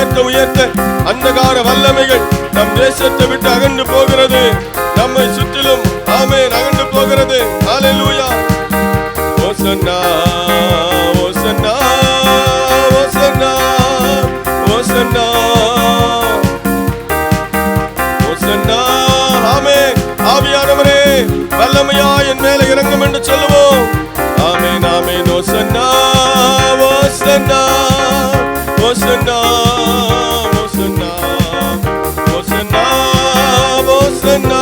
உயர்த்த உயர்த்த அந்தகார வல்லமைகள் நம் தேசத்தை விட்டு அகன்று போகிறது. நம்மை சுற்றிலும் ஆமென் அகன்று போகிறது. ஹல்லேலூயா. ஓசன்னா ஓசன்னா ஓசன்னா ஓசன்னா ஓசன்னா. ஆமென். ஆவியானவரே வல்லமையா என் மேல இறங்கும் என்று சொல்லுவோம். ஆமென் ஆமென். ஓசன்னா ஓசன்னா ஓசன்னா ஓசன்னா ஓசன்னா ஓசன்னா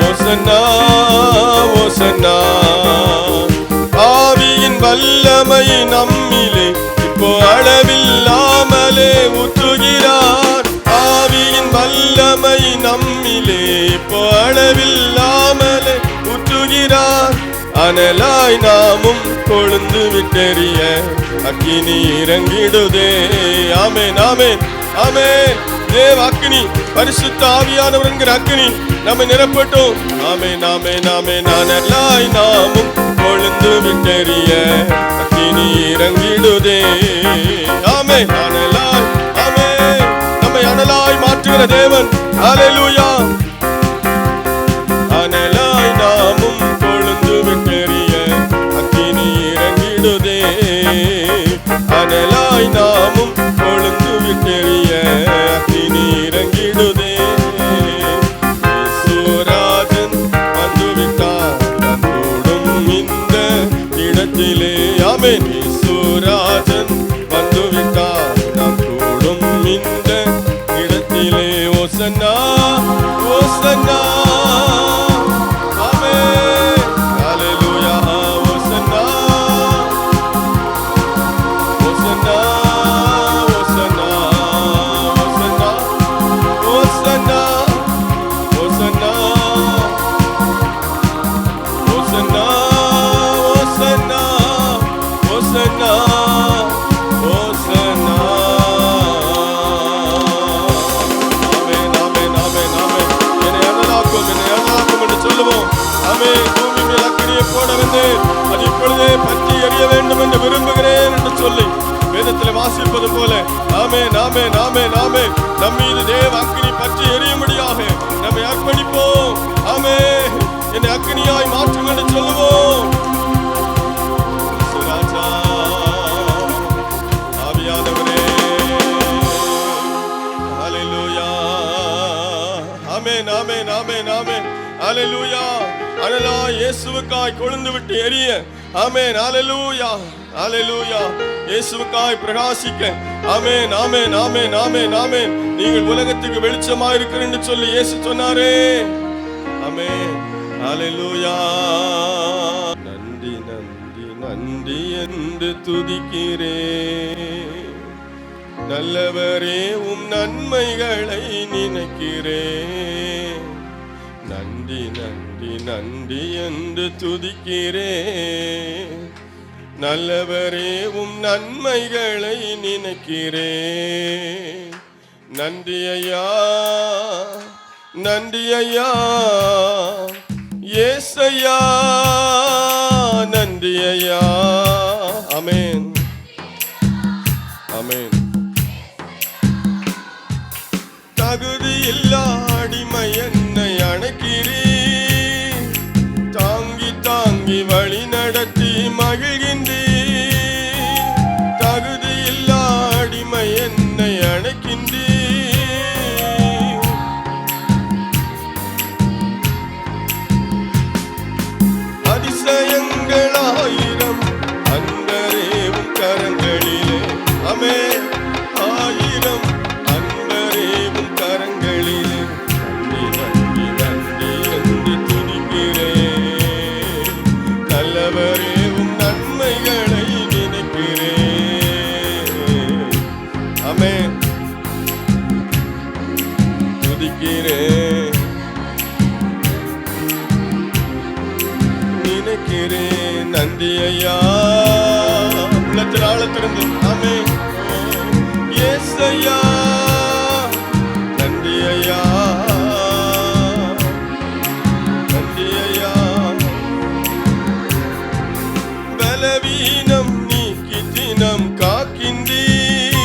ஓசன்னா ஓசன்னா. ஆவியின் வல்லமை நம்மிலே இப்போ அளவில்லாமலே ஊற்றுகிறார். ஆவியின் வல்லமை நம்மிலே இப்போ அளவில்லாமலே ஊற்றுகிறார். அனலாய் நாமும் கொழுந்து விட்டெறிய அக்கினி இறங்கிடுதே. ஆமென் ஆமென் ஆமென். தேவ அக்கினி பரிசுத்த ஆவியானவர் என்கிற அக்கினி நம்மை நிரப்பட்டும். ஆமென் ஆமென் ஆமென். அனலாய் நாமும் கொழுந்து விட்டெறிய அக்கினி இறங்கிடுதே. ஆமென். அனலாய் ஆமென். நம்மை அனலாய் மாற்றுகிற தேவன். ஹல்லேலூயா. அனலாய் நாமும் கொழுந்து விட்டெறிய அக்கினி இறங்கிடுதே. அனலாய் நாமும் கொழுந்து விட்டெறிய அக்கினி இறங்கிடுதே. இயேசுராஜன் வந்துவிட்டார் கூடும் இந்த இடத்திலே. ஆமென். இயேசுராஜன் வந்துவிட்டார் நாம் கூடும் இந்த இடத்திலே. ஓசன்னா ஓசன்னா. அது இப்பொழுதே பற்றி எறிய வேண்டும் என்று விரும்புகிறேன் என்று சொல்லி வேதத்தில் வாசிப்பது போல ஆமென் ஆமென் ஆமென் ஆமென். நம் மீது தேவ அக்கினி பற்றி எரியும்படியாக நம்மை அர்ப்பணிப்போம். ஆமென். என்னை அக்கினியாய் மாற்றும் என்று சொல்லுவோம். ராஜா ஆவியானவரே. ஹல்லேலூயா. ஆமென் ஆமென் ஆமென் ஆமென். ஹல்லேலூயா. அனலாய் இயேசுவுக்காய் கொழுந்து விட்டு எரிய. ஆமென். ஹல்லேலூயா ஹல்லேலூயா. இயேசுவுக்காய் பிரகாசிக்க. ஆமென் ஆமென் ஆமென் ஆமென் ஆமென். நீங்கள் உலகத்துக்கு வெளிச்சமாய் இருக்கிறீர்கள் என்று சொல்லி இயேசு சொன்னாரே. ஆமென். ஹல்லேலூயா. நன்றி நன்றி நன்றி என்று துதிக்கிறேன். நல்லவரே உம் நன்மைகளை நினைக்கிறேன். நன்றி நன்றி நன்றி என்று துதிக்கிறேன். நல்லவரே உம் நன்மைகளை நினைக்கிறேன். நன்றி ஐயா நன்றி ஐயா ஏசையா நன்றி ஐயா. ஆமென் ஆமென். தகுதி இல்லா அடிமை என்னை அணைக்கிறீர். தாங்கி தாங்கி வழி நடத்தி மகிழ்கின்றீர். தகுதி இல்லா அடிமை என்னை அணைக்கின்றீர். அதிசயங்களாயிரம் அன்பரேவும் கரங்களிலே. ஆமென். ஆயிரம் அன்பரேவும் கரங்களிலே. நன்றி நன்றி நன்றி என்று துதிக்கிறேன். நல்லவரேவும் நன்மைகளை நினைக்கிறேன். ஆமென். துதிக்கிறேன் நினைக்கிறேன். நன்றி ஐயா. உள்ளத்தில் ஆழத்திருந்து. ஆமென். ஏசையா நன்றி ஐயா நன்றி ஐயா. பலவீனம் நீக்கி தினம் காக்கின்றீர்.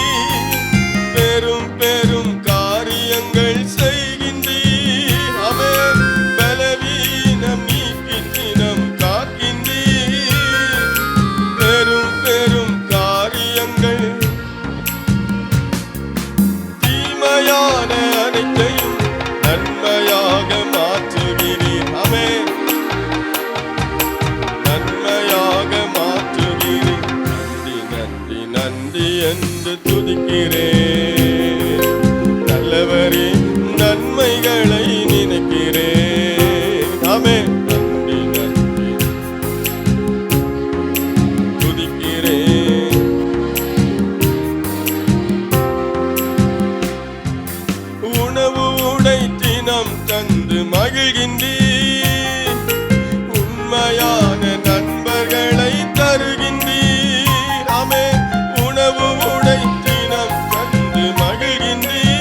நன்றி என்று துதிக்கிறேன். நல்லவரே நன்மைகளை நினைக்கிறேன். ஆமென். நன்றி நன்றி துதிக்கிறேன். உணவு உடை தினம் தந்து மகிழ்கின்றீர். உண்மையான நண்பர்களை தருகின்றீர். ஆமென். உணவு உடை தினம் தந்து மகிழ்கின்றீர்.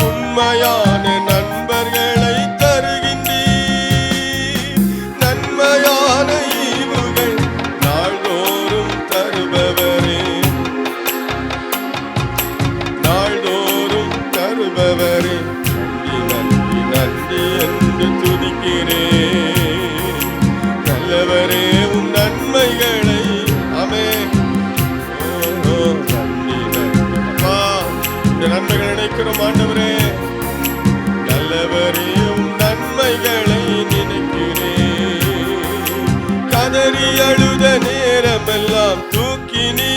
உண்மையான நண்பர்களை தருகின்றீர். நன்மையான ஈவுகள் நாள்தோறும் தருபவரே, நாள்தோறும் தருபவரே. நன்றி நன்றி நன்றி என்று துதிக்கிறேன். நல்லவரே உம் நன்மைகளை. ஆமென். நன்றி நன்றி அப்பா, இந்த நன்மைகளை நினைக்கிறோம் ஆண்டவரே. நல்லவரே உம் நன்மைகளை நினைக்கிறேன். கதறி அழுத நேரமெல்லாம் தூக்கி நீ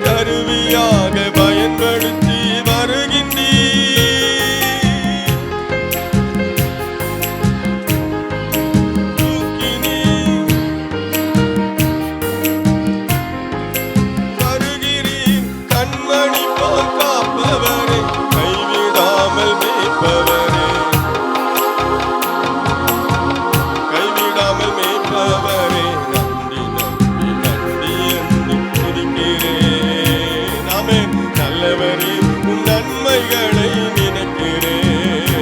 கருவியாக பயன்படுத்தி வருகின்றீர். தூக்கி நீ வருகிறீர். கண்மணி போல் காப்பவரே, கைவிடாமல் மேய்ப்பவரே, கைவிடாமல் மேய்ப்பவரே. நன்றி நன்றி நன்றி என்று துதிக்கிறேன். ஆமென். நல்லவரே உம் நன்மைகளை நினைக்கிறேன்.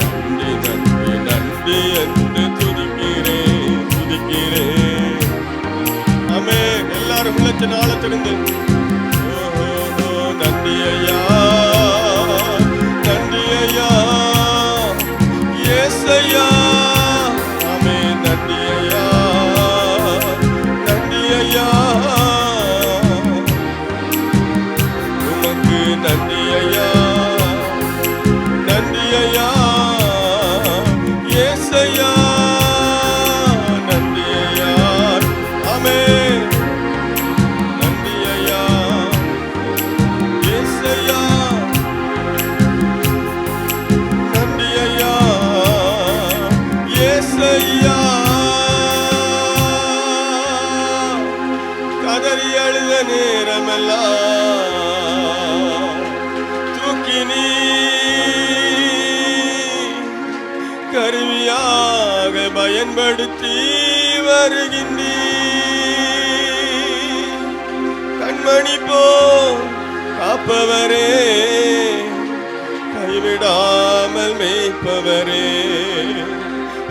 நன்றி நன்றி நன்றி என்று துதிக்கிறேன் துதிக்கிறேன். ஆமென். எல்லாரும் உள்ளத்தின் ஆழத்திலிருந்து நன்றி ஐயா, நன்றி ஐயா, ஏசையா. ஆமென். நன்றி ஐயா, நன்றி ஐயா, உமக்கு நன்றி ஐயா, நன்றி ஐயா, ஏசையா, நன்றி ஐயா. ஆமென். நன்றி ஐயா, ஏசையா, நன்றி ஐயா, ஏசையா. கதறி அழுத நேரமெல்லாம் தூக்கி நீ கருவியாக பயன்படுத்தி வருகின்றீர். கண்மணி போல் காப்பவரே, கைவிடாமல் மேய்ப்பவரே,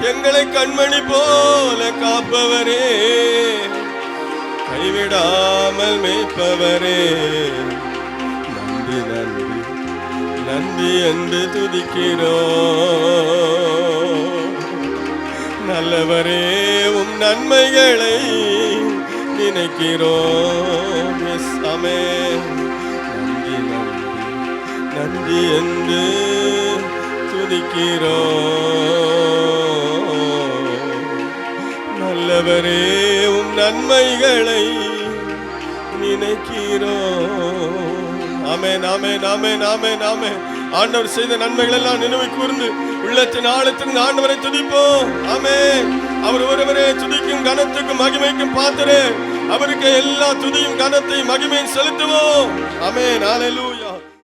எங்களை கண்மணி போல காப்பவரே, கைவிடாமல் மேய்ப்பவரே. நன்றி நன்றி நன்றி என்று துதிக்கிறோம். நல்லவரே உம் நன்மைகளை நினைக்கிறோம். எஸ் ஆமென். நன்றி நன்றி நன்றி என்று துதிக்கிறோம். நல்லவரே உம் நன்மைகளை நினைக்கிறோம். ஆமென் ஆமென் ஆமென் ஆமென் ஆமென். ஆண்டவர் செய்த நன்மைகள் எல்லாம் நினைவு கூர்ந்து உள்ளத்தின் ஆழத்தின் ஆண்டவரை துதிப்போம். ஆமென். அவர் ஒருவரே துதிக்கும் கனத்துக்கும் மகிமைக்கும் பாத்திரே. அவருக்கு எல்லா துதியும் கனத்தையும் மகிமையும் செலுத்துவோம். ஆமென். ஹல்லேலூயா.